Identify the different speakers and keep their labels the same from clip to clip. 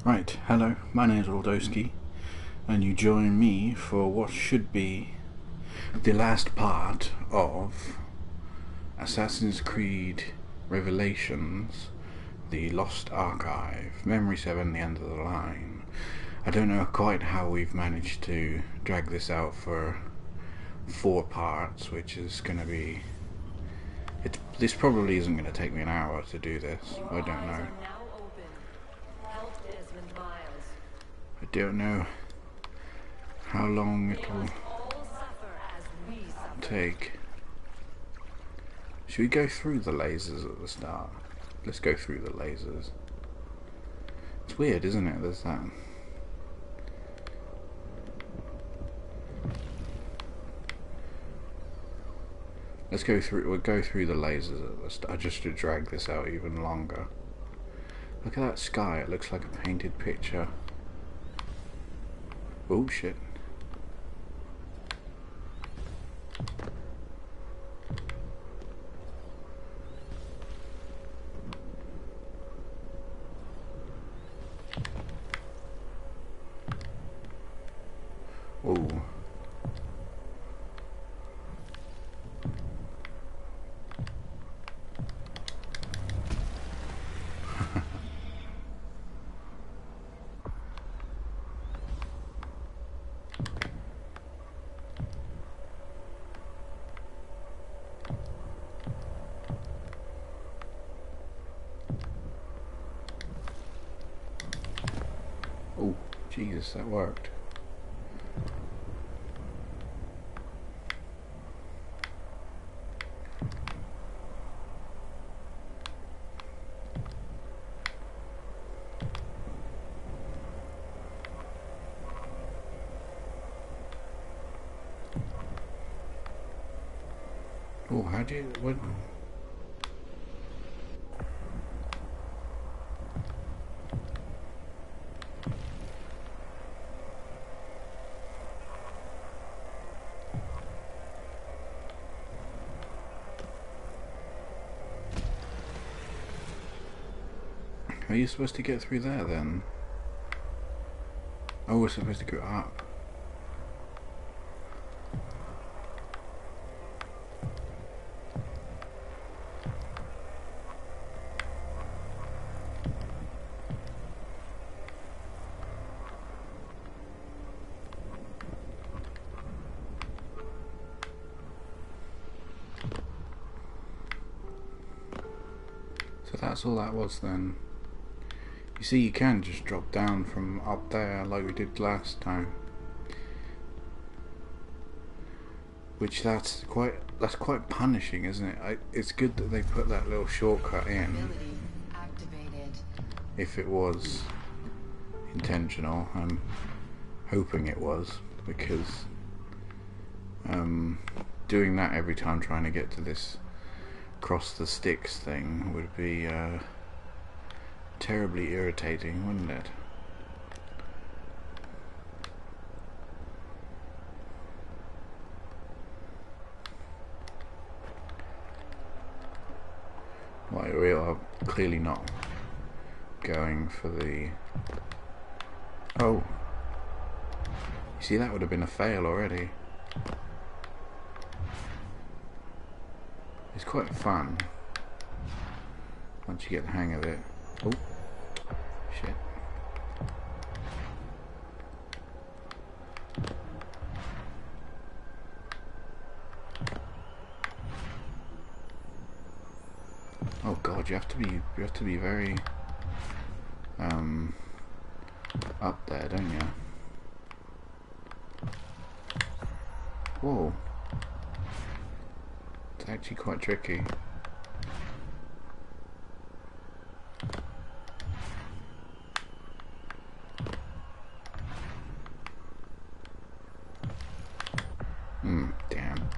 Speaker 1: Right, hello, my name is Aldowski, and you join me for what should be the last part of Assassin's Creed Revelations, the Lost Archive, Memory 7, the end of the line. I don't know quite how we've managed to drag this out for 4 parts, which is going to be... This probably isn't going to take me an hour to do this, I don't know. I don't know how long it will take. Should we go through the lasers at the start? Let's go through the lasers. It's weird, isn't it? There's that. Let's go through. We'll go through the lasers at the start, just to drag this out even longer. Look at that sky. It looks like a painted picture. Oh shit. Oh. Oh, Jesus, that worked. Oh, how do you... what... Are you supposed to get through there then? Oh, we're supposed to go up. So that's all that was then. You see, you can just drop down from up there like we did last time. Which that's quite punishing, isn't it? It's good that they put that little shortcut in. If it was intentional, I'm hoping it was, because doing that every time trying to get to this cross the sticks thing would be terribly irritating, wouldn't it? Well, we are clearly not going for the... Oh! You see, that would have been a fail already. It's quite fun once you get the hang of it. Oh, shit. Oh god, you have to be very up there, don't you? Whoa. It's actually quite tricky. Damn.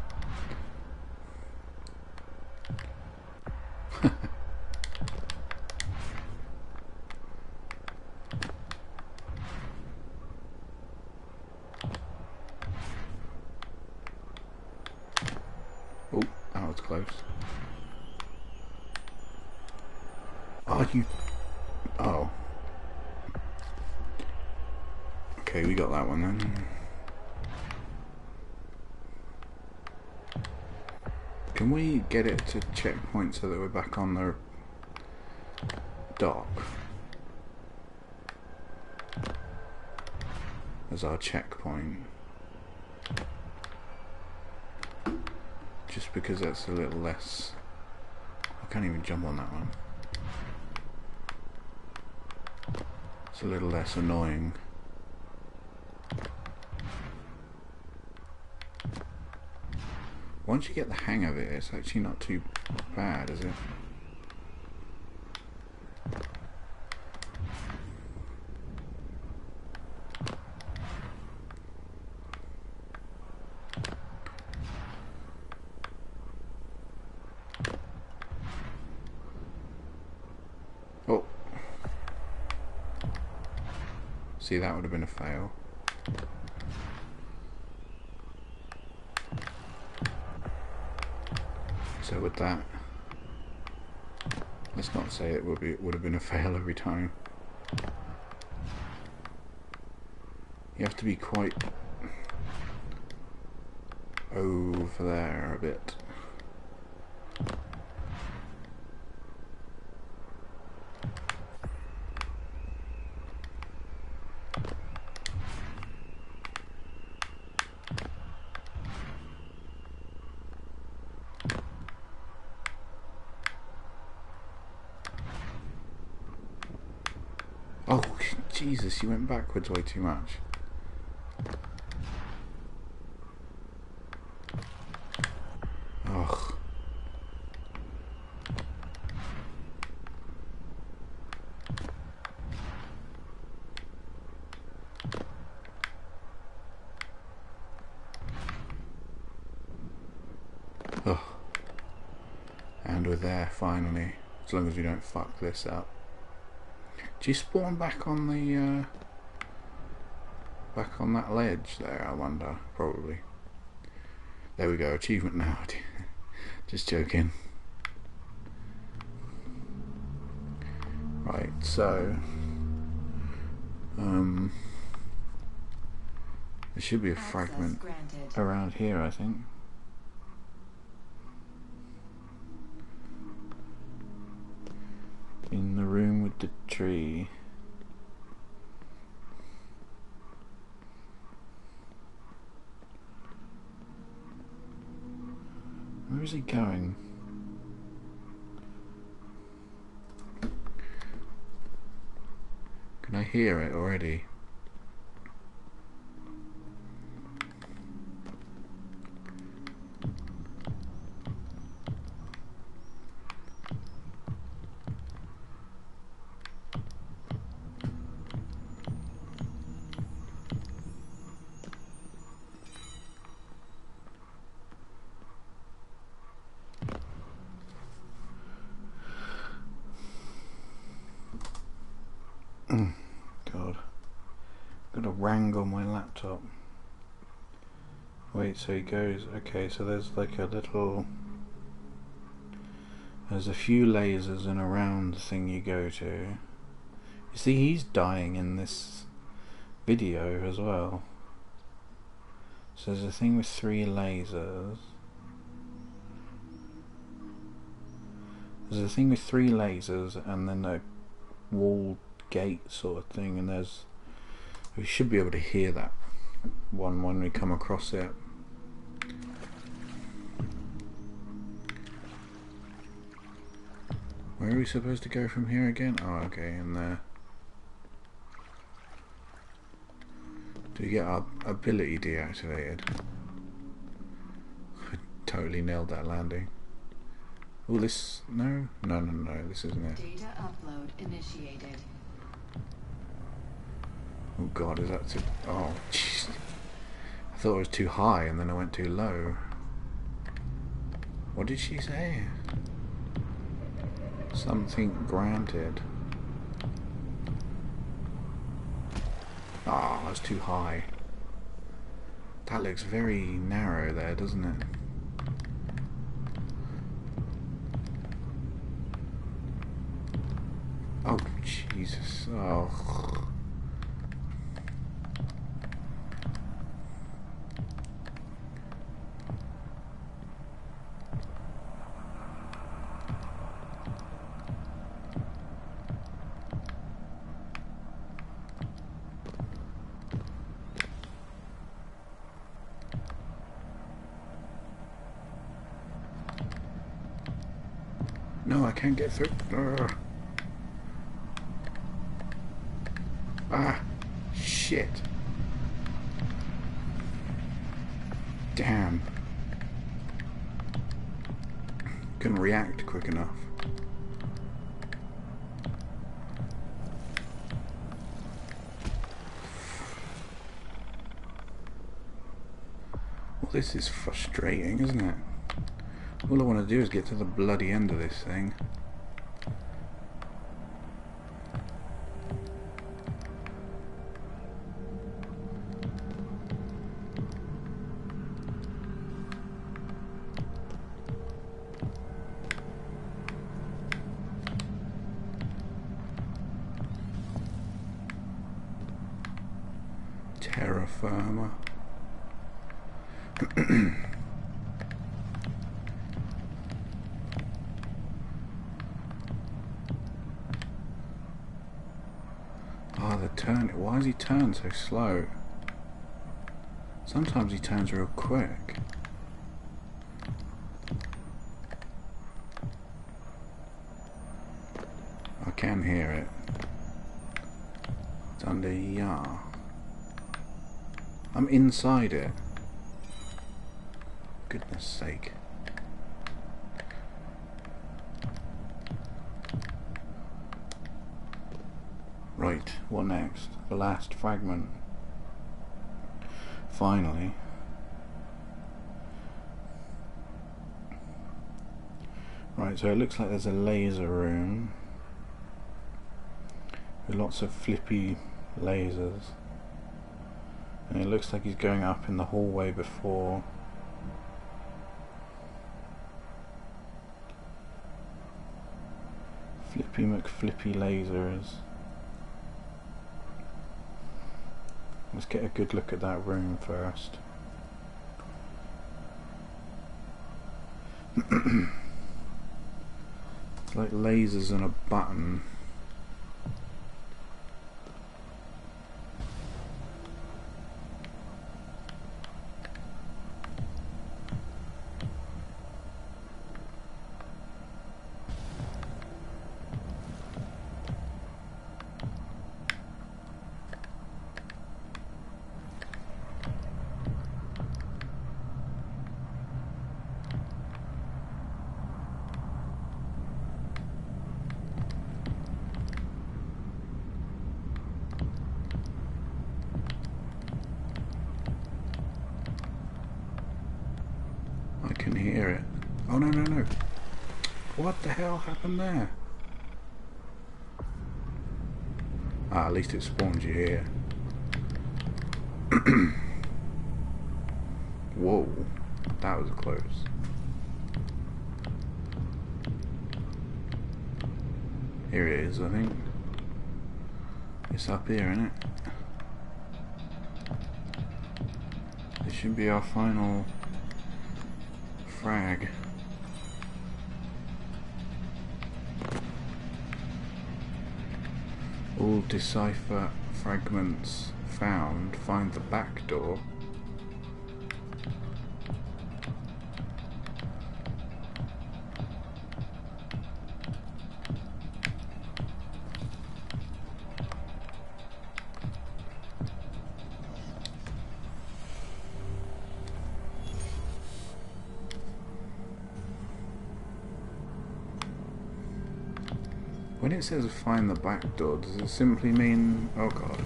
Speaker 1: Oh, that was close. Oh, you... Oh. Okay, we got that one then. Can we get it to checkpoint so that we're back on the dock as our checkpoint? Just because that's a little less... I can't even jump on that one. It's a little less annoying. Once you get the hang of it, it's actually not too bad, is it? Oh. See, that would have been a fail. So with that, let's not say it would have been a fail every time. You have to be quite over there a bit. Oh, Jesus, you went backwards way too much. Ugh. Ugh. And we're there, finally. As long as we don't fuck this up. Do you spawn back on the back on that ledge there, I wonder? Probably. There we go, achievement now. Just joking. Right, so there should be a fragment around here, I think. In the room with the tree. Where is he going? Can I hear it already? God. Gotta wrangle my laptop. Wait, so he goes... Okay, so there's like a little... There's a few lasers and around the thing you go to. You see, he's dying in this video as well. So there's a thing with 3 lasers. There's a thing with 3 lasers and then a wall gate sort of thing, and there's... We should be able to hear that one when we come across it. Where are we supposed to go from here again? Oh, okay, in there. Do we get our ability deactivated? I totally nailed that landing. Oh, this... No, this isn't it.
Speaker 2: Data upload initiated.
Speaker 1: Oh god, is that too... Oh, jeez. I thought it was too high and then I went too low. What did she say? Something granted. Ah, that's too high. That looks very narrow there, doesn't it? Oh, Jesus. Oh. No, I can't get through. Ugh. Ah, shit. Damn. Couldn't react quick enough. Well, this is frustrating, isn't it? All I want to do is get to the bloody end of this thing. Terra firma. Oh, the turn. Why does he turn so slow? Sometimes he turns real quick. I can hear it. It's under here. I'm inside it. Goodness sake. Right, what next? The last fragment. Finally. Right, so it looks like there's a laser room with lots of flippy lasers. And it looks like he's going up in the hallway before. Flippy McFlippy lasers. Let's get a good look at that room first. It's like lasers and a button. I can hear it. Oh, no, no, no. What the hell happened there? Ah, at least it spawns you here. Whoa, that was close. Here it is, I think. It's up here, isn't it? This should be our final frag. All decipher fragments found. Find the back door. When it says find the back door, does it simply mean... oh god.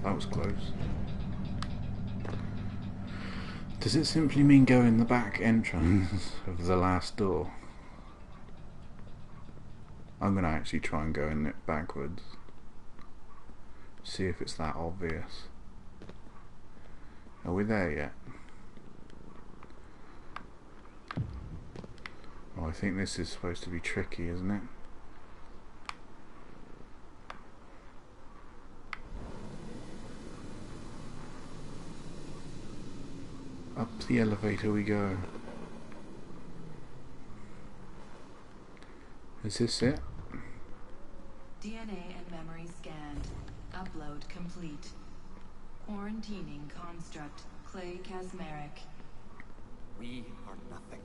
Speaker 1: That was close. Does it simply mean go in the back entrance of the last door? I'm going to actually try and go in it backwards. See if it's that obvious. Are we there yet? Oh, I think this is supposed to be tricky, isn't it? Up the elevator we go. Is this it?
Speaker 2: DNA and memory scanned. Upload complete. Quarantining construct. Clay Kasmeric.
Speaker 3: We are nothing.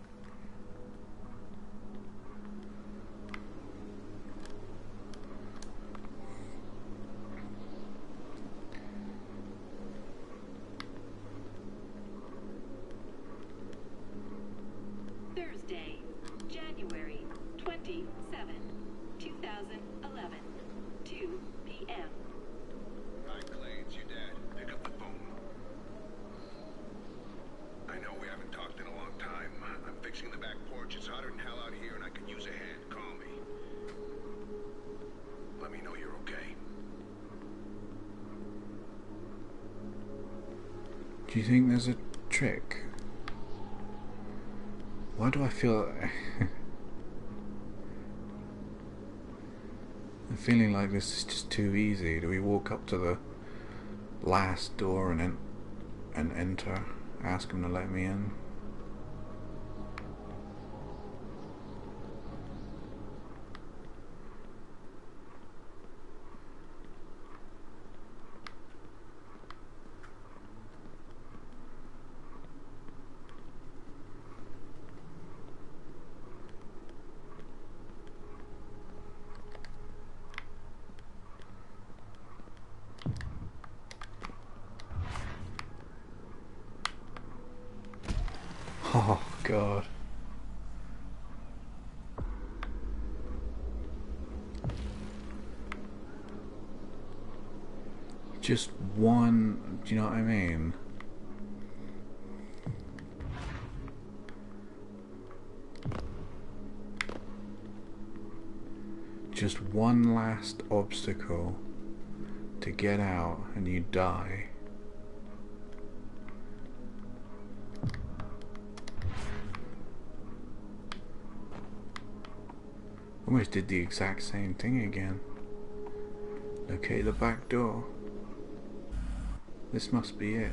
Speaker 1: Do you think there's a trick? Why do I feel... I'm feeling like this is just too easy. Do we walk up to the last door and enter? Ask him to let me in? Oh god. Just one, do you know what I mean? Just one last obstacle to get out and you die. Almost did the exact same thing again. Okay, the back door. This must be it.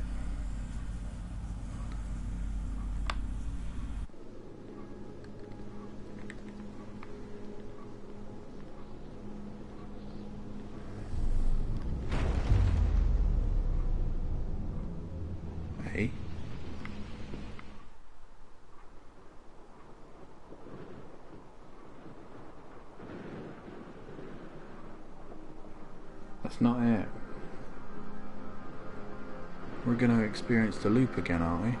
Speaker 1: Hey? That's not it. We're going to experience the loop again, aren't we?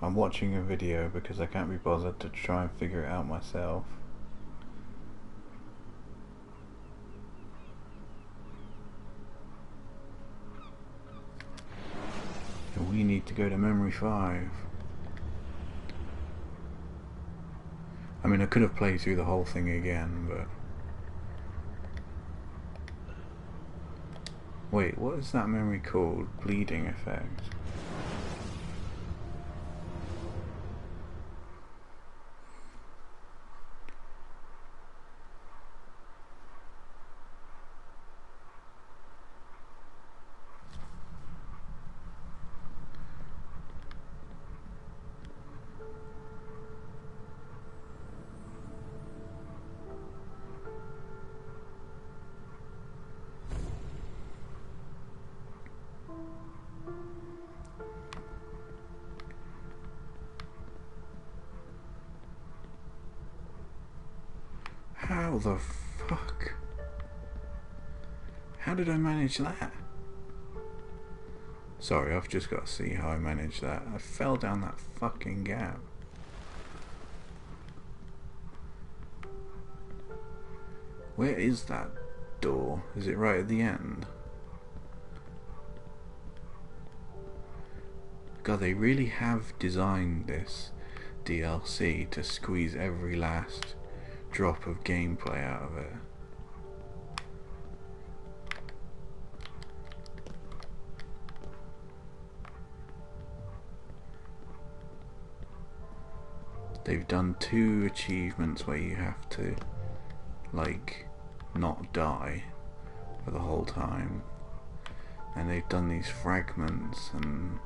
Speaker 1: I'm watching a video because I can't be bothered to try and figure it out myself. And we need to go to memory 5. I mean, I could have played through the whole thing again, but... Wait, what is that memory called? Bleeding effect. How the fuck? How did I manage that? Sorry, I've just got to see how I managed that. I fell down that fucking gap. Where is that door? Is it right at the end? God, they really have designed this DLC to squeeze every last drop of gameplay out of it. They've done 2 achievements where you have to, like, not die for the whole time. and they've done these fragments and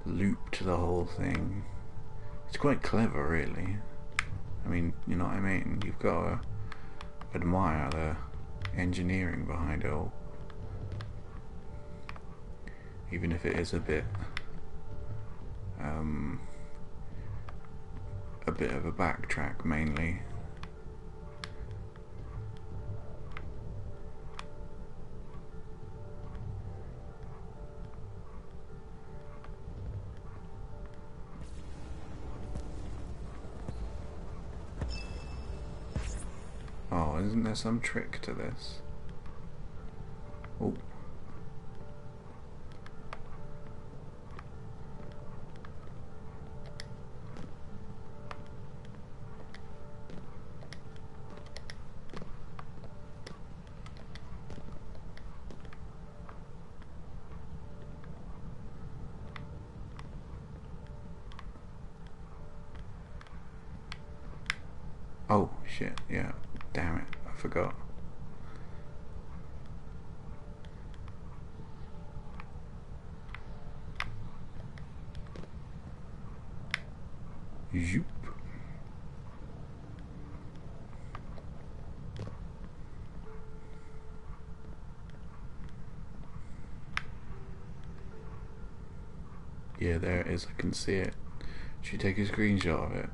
Speaker 1: looped the whole thing. It's quite clever, really. I mean, you know what I mean? You've got to admire the engineering behind it all. Even if it is a bit of a backtrack, mainly. Oh, isn't there some trick to this? Oh. Oh, shit, yeah. Damn it, I forgot. Zoop. Yeah, there it is, I can see it. Should you take a screenshot of it?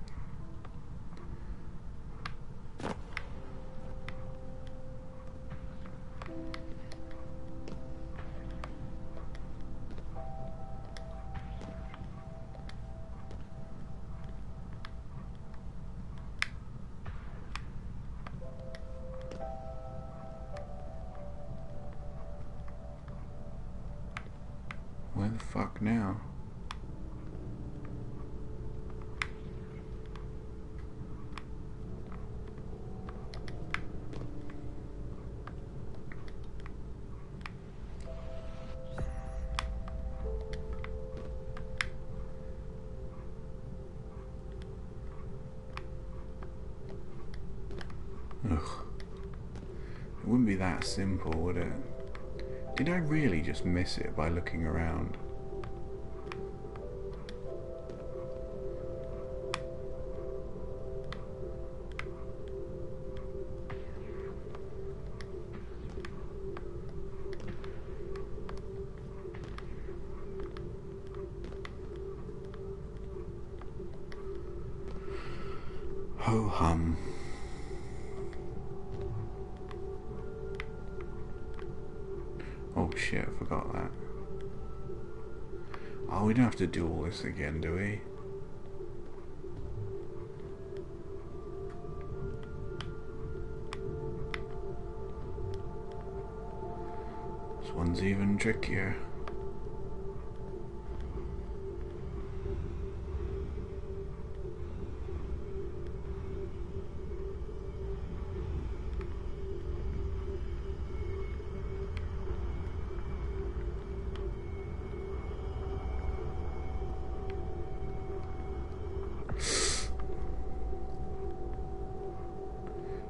Speaker 1: Where the fuck now? Ugh. It wouldn't be that simple, would it? Did I really just miss it by looking around? Ho hum. Oh shit, I forgot that. Oh, we don't have to do all this again, do we? This one's even trickier.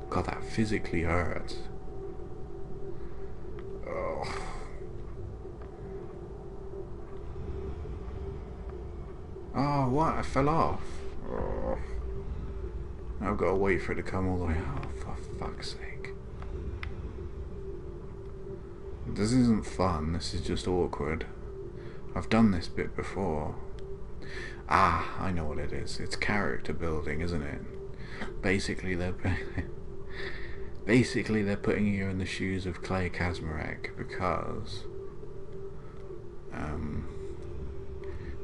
Speaker 1: God, that physically hurts. Oh. Oh, what? I fell off. Oh. I've got to wait for it to come all the way out. For fuck's sake. This isn't fun, this is just awkward. I've done this bit before. Ah, I know what it is. It's character building, isn't it? Basically, they're putting you in the shoes of Clay Kazmarek because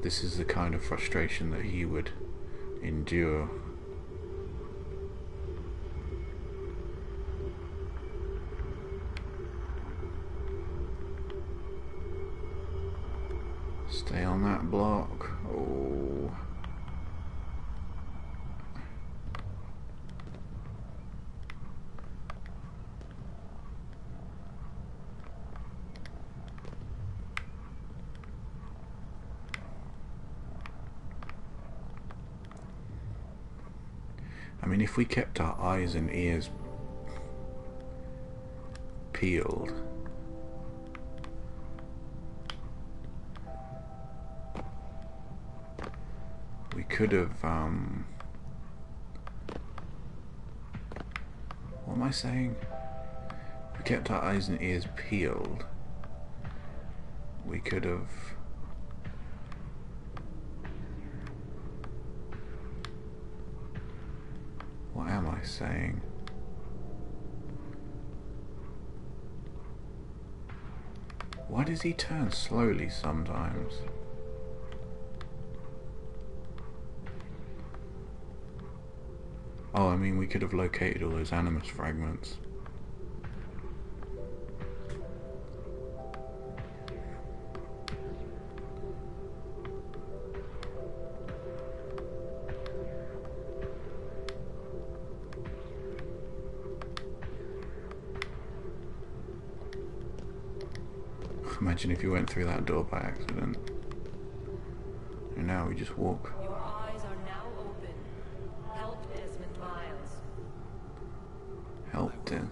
Speaker 1: this is the kind of frustration that he would endure. Stay on that block. Oh. I mean, if we kept our eyes and ears peeled, We could have, what am I saying? We kept our eyes and ears peeled. We could have... What am I saying? Why does he turn slowly sometimes? Oh, I mean, we could have located all those Animus fragments. Imagine if you went through that door by accident. And now we just walk.
Speaker 3: Your eyes are now open. Help Desmond Miles.
Speaker 1: Helped him.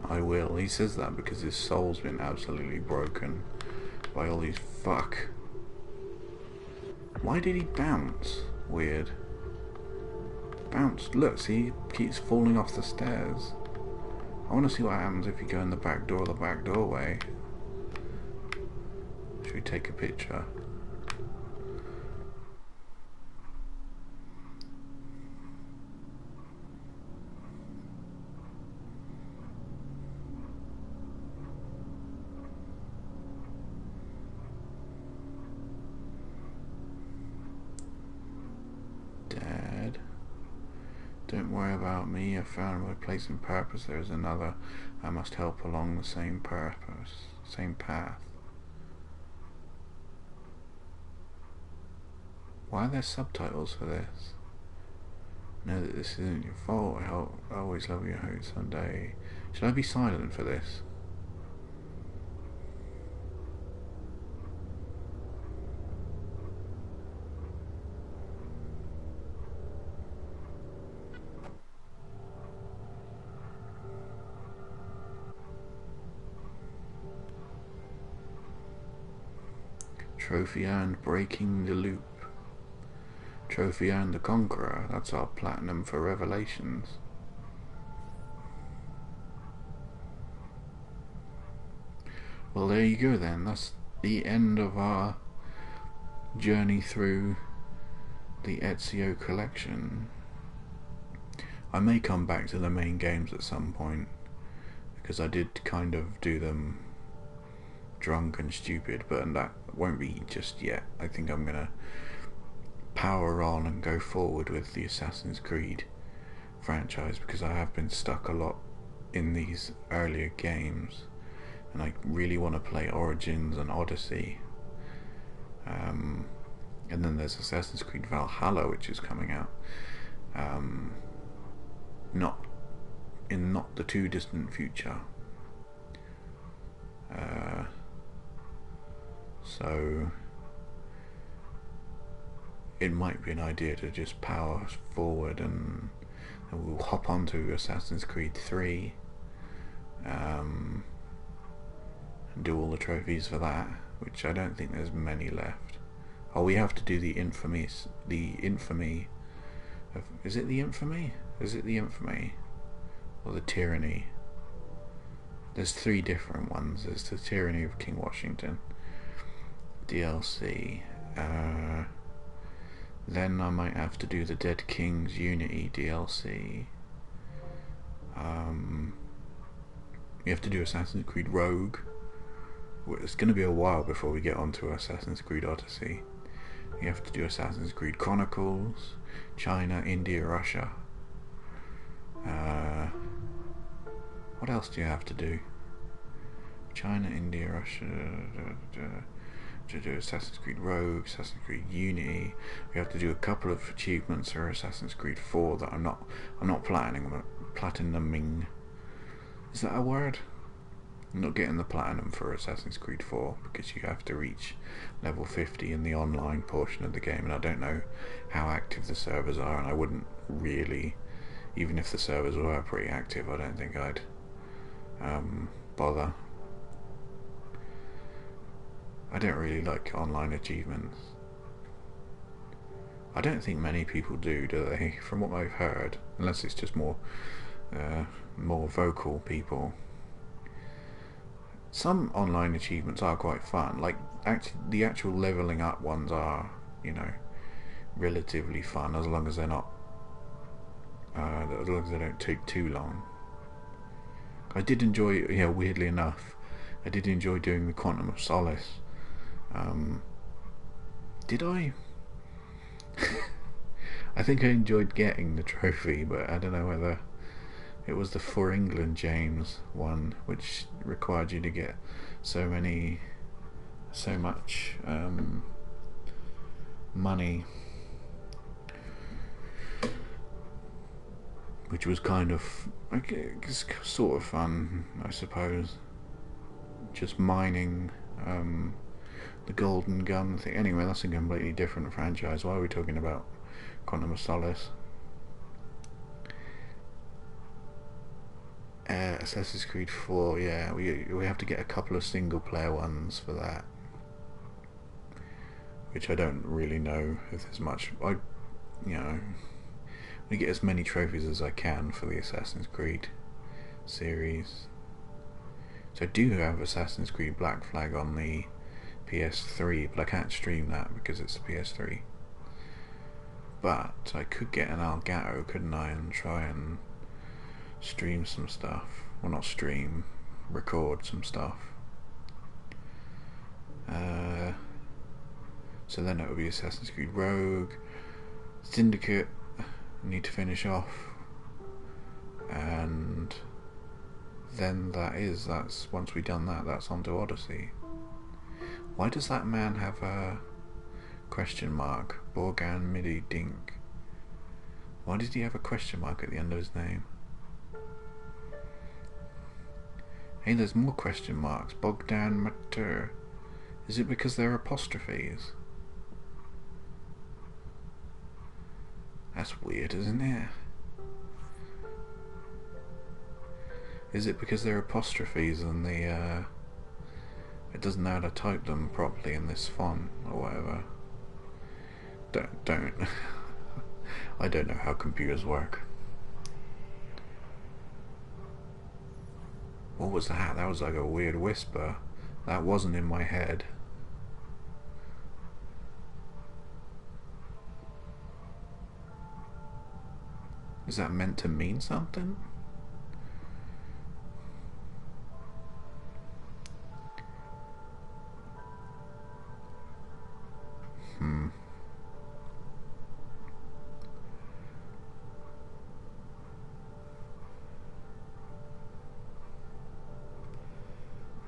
Speaker 1: I will. He says that because his soul's been absolutely broken by all these fuck. Why did he bounce? Weird. Bounced. Look, see, he keeps falling off the stairs. I want to see what happens if you go in the back door or the back doorway. Should we take a picture? Dad, don't worry about me. I found my place and purpose. There is another. I must help along the same purpose, same path. Why are there subtitles for this? Know that this isn't your fault. I always love your hope someday. Should I be silent for this? Trophy earned, breaking the loop. Trophy earned, the Conqueror. That's our platinum for Revelations. Well, there you go then. That's the end of our journey through the Ezio collection. I may come back to the main games at some point, because I did kind of do them drunk and stupid, but that won't be just yet. I think I'm gonna power on and go forward with the Assassin's Creed franchise, because I have been stuck a lot in these earlier games and I really want to play Origins and Odyssey, and then there's Assassin's Creed Valhalla, which is coming out not the too distant future. So it might be an idea to just power forward and we'll hop onto Assassin's Creed 3 and do all the trophies for that, which I don't think there's many left. Oh, we have to do the infamy of, is it the infamy? Is it the infamy or the tyranny? There's 3 different ones. There's the Tyranny of King Washington DLC. Then I might have to do the Dead King's Unity DLC. You have to do Assassin's Creed Rogue. It's going to be a while before we get onto Assassin's Creed Odyssey. You have to do Assassin's Creed Chronicles, China, India, Russia. What else do you have to do? China, India, Russia. To do Assassin's Creed Rogue, Assassin's Creed Unity. We have to do a couple of achievements for Assassin's Creed 4 that I'm not platinuming. Is that a word? I'm not getting the platinum for Assassin's Creed 4 because you have to reach level 50 in the online portion of the game, and I don't know how active the servers are, and I wouldn't really, even if the servers were pretty active, I don't think I'd bother. I don't really like online achievements. I don't think many people do they? From what I've heard, unless it's just more vocal people. Some online achievements are quite fun. Like the actual leveling up ones are, relatively fun as long as they're not, as long as they don't take too long. I did enjoy, weirdly enough, I did enjoy doing the Quantum of Solace. Did I? I think I enjoyed getting the trophy, but I don't know whether it was the For England James one, which required you to get so much money, which was kind of, sort of fun, I suppose. Just mining the golden gun thing. Anyway, that's a completely different franchise. Why are we talking about Quantum of Solace? Assassin's Creed 4, yeah, we have to get a couple of single player ones for that, which I don't really know if there's much. I get as many trophies as I can for the Assassin's Creed series. So I do have Assassin's Creed Black Flag on the PS3, but I can't stream that because it's a PS3. But I could get an Elgato, couldn't I, and try and stream some stuff. Well, not stream, record some stuff. So then it would be Assassin's Creed Rogue, Syndicate, I need to finish off, and then that's once we've done that, that's on to Odyssey. Why does that man have a question mark? Borgan Midi Dink. Why did he have a question mark at the end of his name? Hey, there's more question marks. Bogdan Matur. Is it because they're apostrophes? That's weird, isn't it? Is it because they're apostrophes and it doesn't know how to type them properly in this font or whatever? Don't. I don't know how computers work. What was that? That was like a weird whisper. That wasn't in my head. Is that meant to mean something?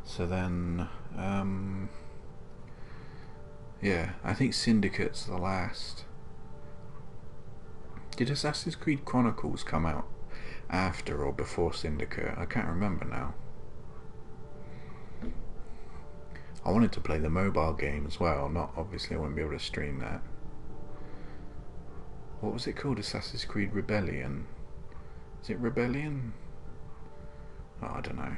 Speaker 1: So then, yeah, I think Syndicate's the last. Did Assassin's Creed Chronicles come out after or before Syndicate? I can't remember now. I wanted to play the mobile game as well. Not obviously, I wouldn't be able to stream that. What was it called? Assassin's Creed Rebellion? Is it Rebellion? Oh, I don't know.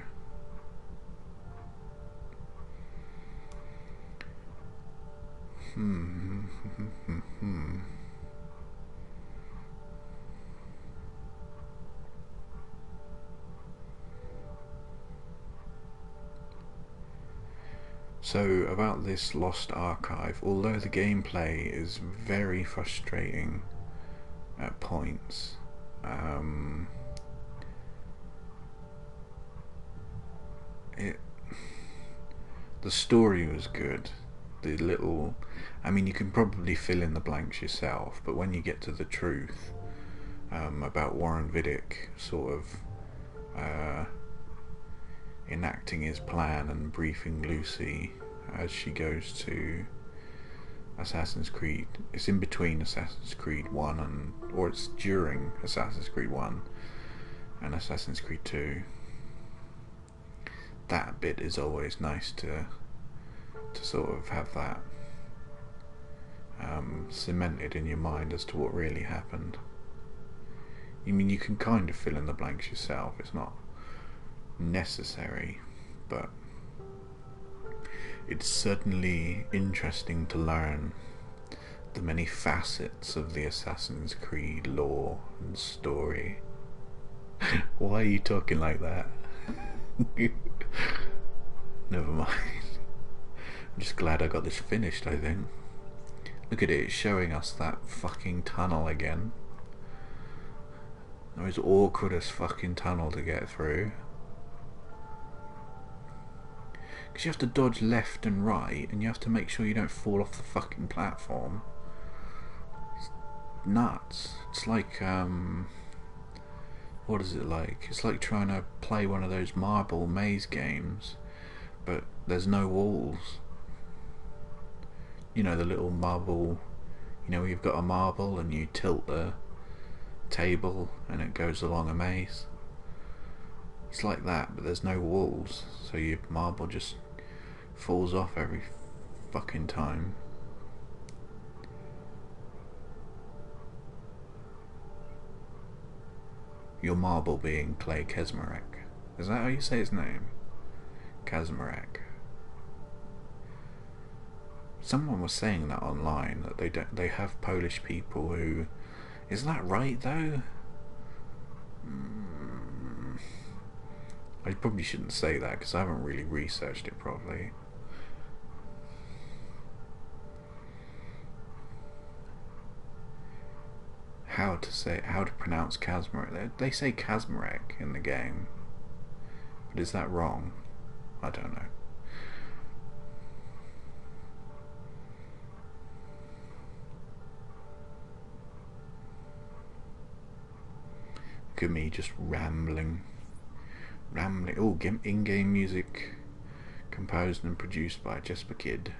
Speaker 1: So about this Lost Archive, although the gameplay is very frustrating at points, the story was good. You can probably fill in the blanks yourself, but when you get to the truth about Warren Vidic sort of enacting his plan and briefing Lucy as she goes to Assassin's Creed, it's in between Assassin's Creed 1 or it's during Assassin's Creed 1 and Assassin's Creed 2. That bit is always nice to sort of have that cemented in your mind as to what really happened. You can kind of fill in the blanks yourself, it's not necessary, but It's certainly interesting to learn the many facets of the Assassin's Creed lore and story. Why are you talking like that? Never mind. I'm just glad I got this finished, I think. Look at it, it's showing us that fucking tunnel again. The most awkwardest fucking tunnel to get through. Because you have to dodge left and right, and you have to make sure you don't fall off the fucking platform. It's nuts. It's like, what is it like? It's like trying to play one of those marble maze games, but there's no walls. You know, the little marble, you know, you've got a marble and you tilt the table and it goes along a maze. It's like that, but there's no walls, so your marble just falls off every fucking time. Your marble being Clay Kaczmarek. Is that how you say his name? Kaczmarek. Someone was saying that online, that they have Polish people who... Is that right though? I probably shouldn't say that because I haven't really researched it properly. How to pronounce Kaczmarek? They say Kaczmarek in the game, but is that wrong? I don't know. Look at me just rambling. Oh, in-game music composed and produced by Jesper Kyd.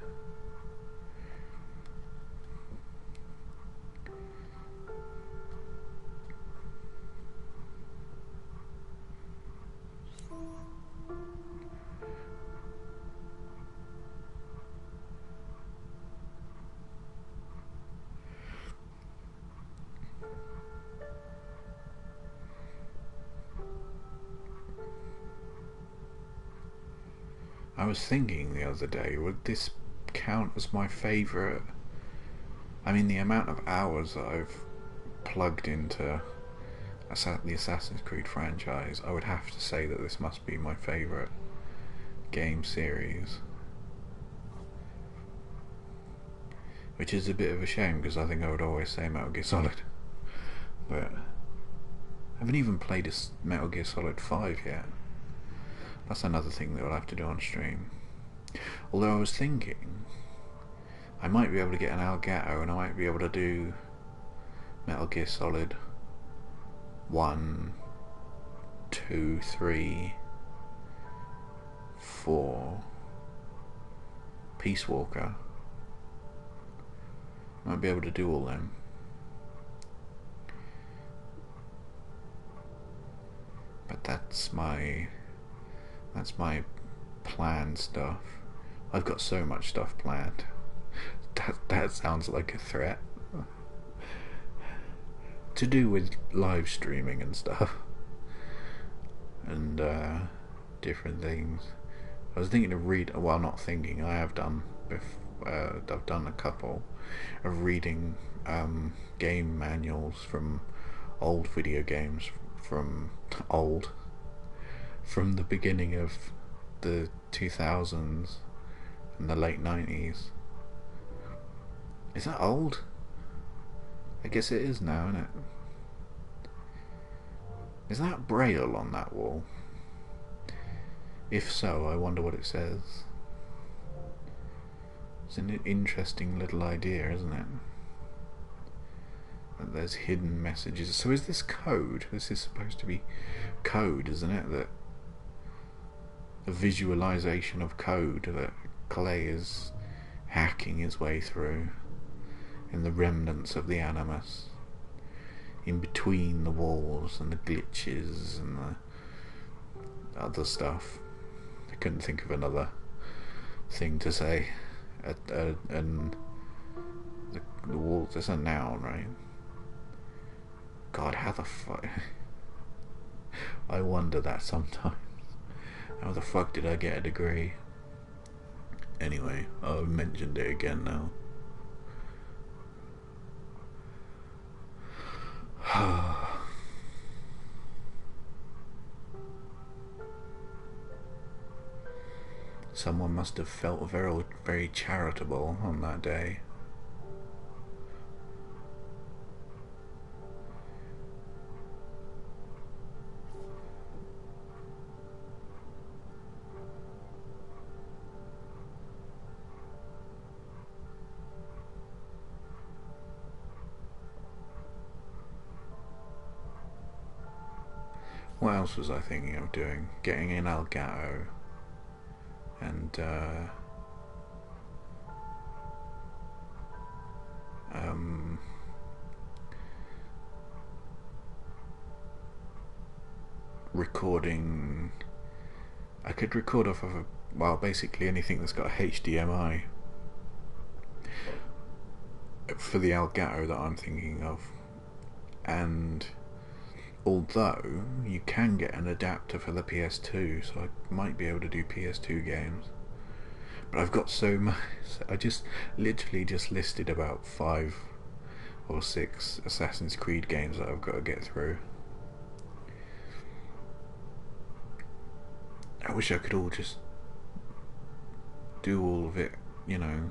Speaker 1: I was thinking the other day, would this count as my favourite? I mean, the amount of hours that I've plugged into the Assassin's Creed franchise, I would have to say that this must be my favourite game series. Which is a bit of a shame, because I think I would always say Metal Gear Solid. But I haven't even played Metal Gear Solid 5 yet. That's another thing that we'll have to do on stream. Although I was thinking I might be able to get an Elgato and I might be able to do Metal Gear Solid 1, 2, 3, 4, Peace Walker. Might be able to do all them. But that's my planned stuff. I've got so much stuff planned. That sounds like a threat. To do with live streaming and stuff. And different things. I was thinking of not thinking, I have done I've done a couple of reading game manuals from old video games from the beginning of the 2000s and the late 90s. Is that old? I guess it is now, isn't it? Is that Braille on that wall? If so, I wonder what it says. It's an interesting little idea, isn't it? That there's hidden messages. So is this code? This is supposed to be code, isn't it? That a visualization of code that Clay is hacking his way through in the remnants of the Animus, in between the walls and the glitches and the other stuff. I couldn't think of another thing to say. And the walls, it's a noun, right? God, how the fuck? I wonder that sometimes. How the fuck did I get a degree? Anyway, I've mentioned it again now. Someone must have felt very, very charitable on that day. What else was I thinking of doing? Getting in Elgato and recording. I could record off of basically anything that's got a HDMI for the Elgato that I'm thinking of. And although you can get an adapter for the PS2, so I might be able to do PS2 games. But I've got so much. I just literally just listed about 5 or 6 Assassin's Creed games that I've got to get through. I wish I could all just do all of it, you know,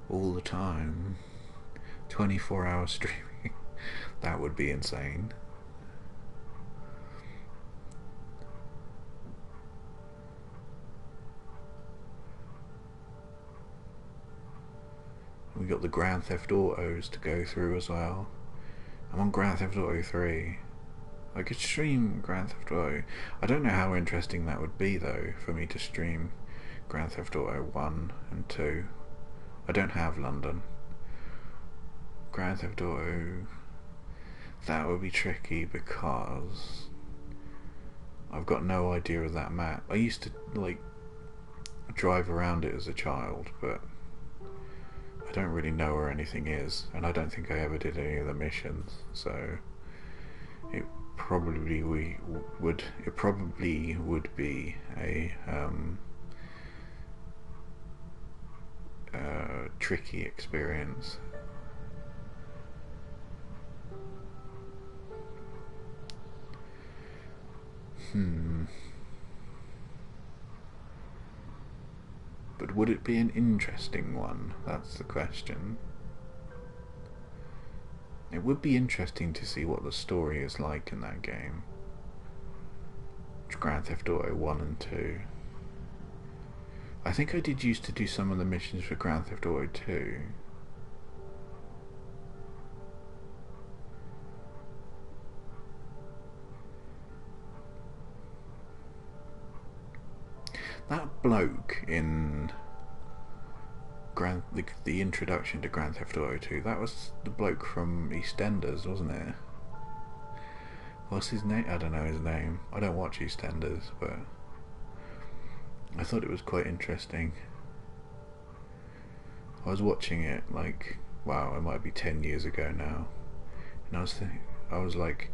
Speaker 1: all the time. 24-hour streaming. That would be insane. We got the Grand Theft Autos to go through as well. I'm on Grand Theft Auto 3. I could stream Grand Theft Auto. I don't know how interesting that would be though, for me to stream Grand Theft Auto 1 and 2. I don't have London. Grand Theft Auto, that would be tricky because I've got no idea of that map. I used to like drive around it as a child, but I don't really know where anything is, and I don't think I ever did any of the missions, so it probably would be a tricky experience. But would it be an interesting one? That's the question. It would be interesting to see what the story is like in that game. Grand Theft Auto 1 and 2. I think I did used to do some of the missions for Grand Theft Auto 2. That bloke in the introduction to Grand Theft Auto 2, that was the bloke from EastEnders, wasn't it? What's his name? I don't know his name. I don't watch EastEnders, but I thought it was quite interesting. I was watching it like, wow, it might be 10 years ago now, and I was like,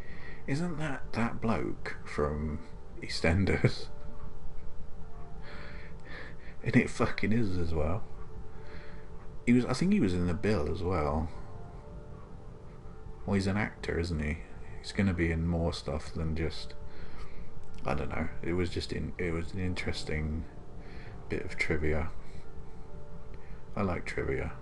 Speaker 1: isn't that bloke from EastEnders? And it fucking is as well. I think he was in the bill as well. Well, he's an actor, isn't he? He's going to be in more stuff than just, I don't know. It was an interesting bit of trivia. I like trivia.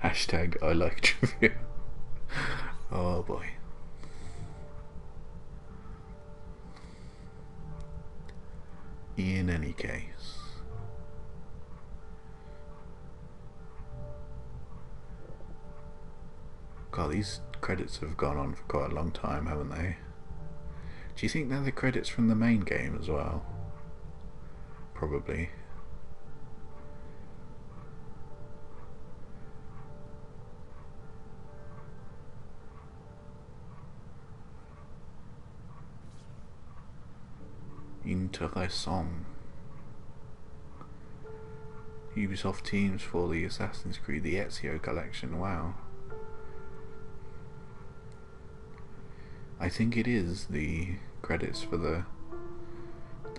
Speaker 1: Hashtag I like trivia. Oh boy. In any case, God, these credits have gone on for quite a long time, haven't they? Do you think they're the credits from the main game as well? Probably. Intéressant. Ubisoft teams for the Assassin's Creed, the Ezio collection. Wow. I think it is the credits for the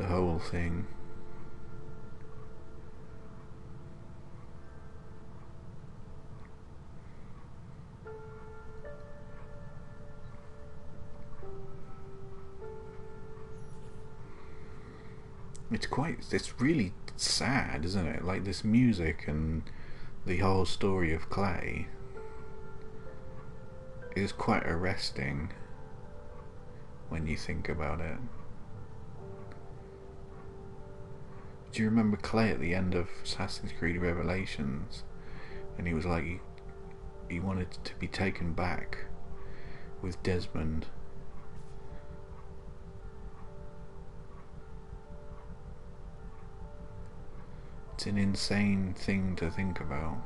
Speaker 1: the whole thing. It's really sad, isn't it? Like this music and the whole story of Clay is quite arresting when you think about it. Do you remember Clay at the end of Assassin's Creed Revelations? And he was like, he wanted to be taken back with Desmond. It's an insane thing to think about.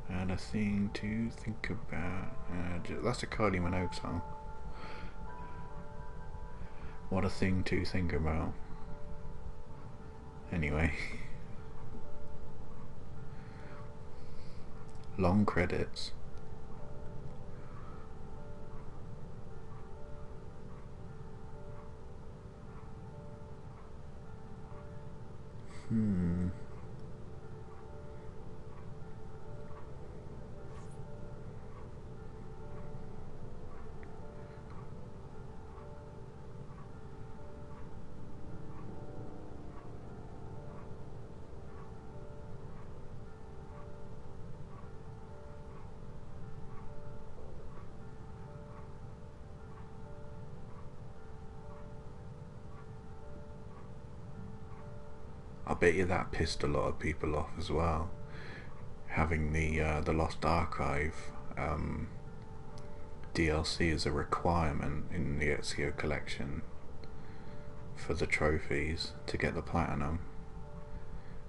Speaker 1: And a thing to think about. That's a Kylie Minogue song. What a thing to think about. Anyway. Long credits. I bet you that pissed a lot of people off as well, having the Lost Archive DLC as a requirement in the Ezio collection for the trophies to get the platinum.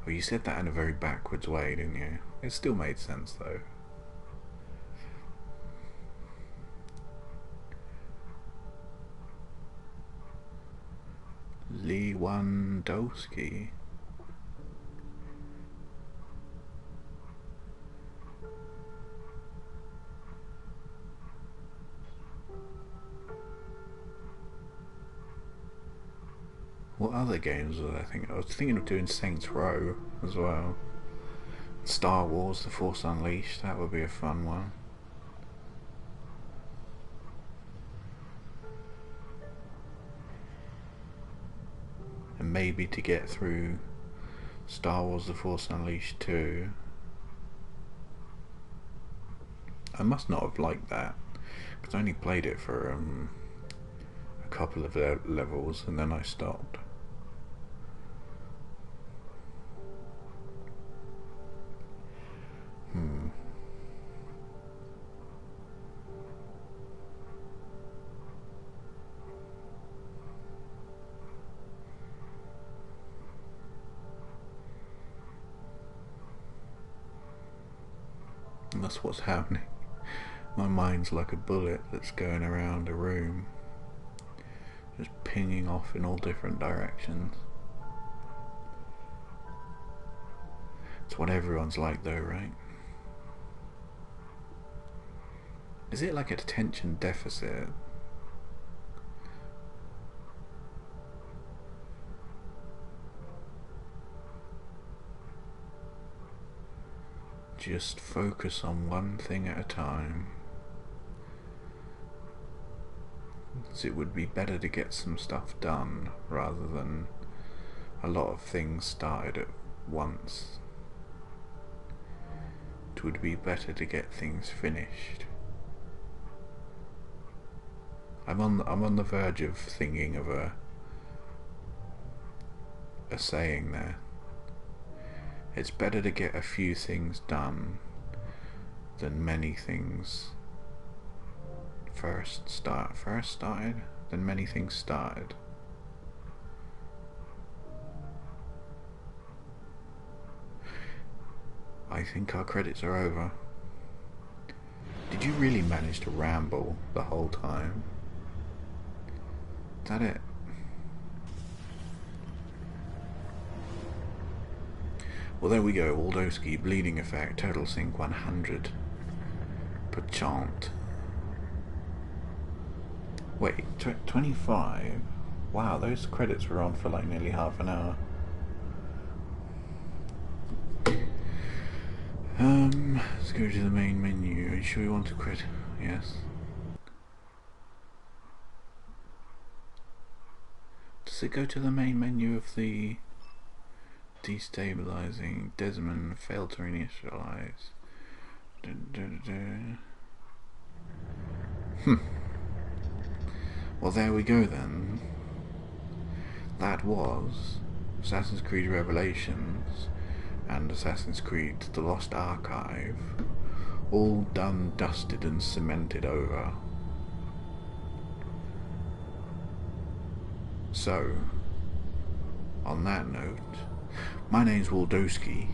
Speaker 1: Well, you said that in a very backwards way, didn't you? It still made sense though. Lewandowski. What other games was I thinking? I was thinking of doing Saints Row as well. Star Wars: The Force Unleashed, that would be a fun one. And maybe to get through Star Wars: The Force Unleashed 2. I must not have liked that, because I only played it for a couple of levels and then I stopped. And that's what's happening. My mind's like a bullet that's going around a room, just pinging off in all different directions. It's what everyone's like though, right? Is it like an attention deficit? Just focus on one thing at a time. So it would be better to get some stuff done rather than a lot of things started at once. It would be better to get things finished. I'm on the verge of thinking of a saying there. It's better to get a few things done than many things than many things started. I think our credits are over. Did you really manage to ramble the whole time? Is that it? Well, there we go. Waldowski, bleeding effect, total sync 100 per chant. Wait, 25? Wow, those credits were on for like nearly half an hour. Let's go to the main menu. Are you sure you want to quit? Yes. Does it go to the main menu of the destabilizing? Desmond failed to initialize. Well, there we go then. That was Assassin's Creed Revelations and Assassin's Creed The Lost Archive, all done, dusted and cemented over. So, on that note, my name's Waldowski,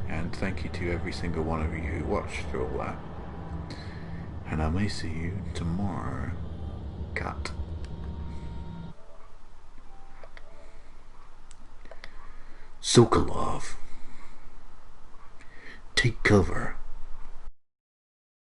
Speaker 1: and thank you to every single one of you who watched through all that. And I may see you tomorrow. Cut. Sokolov, take cover.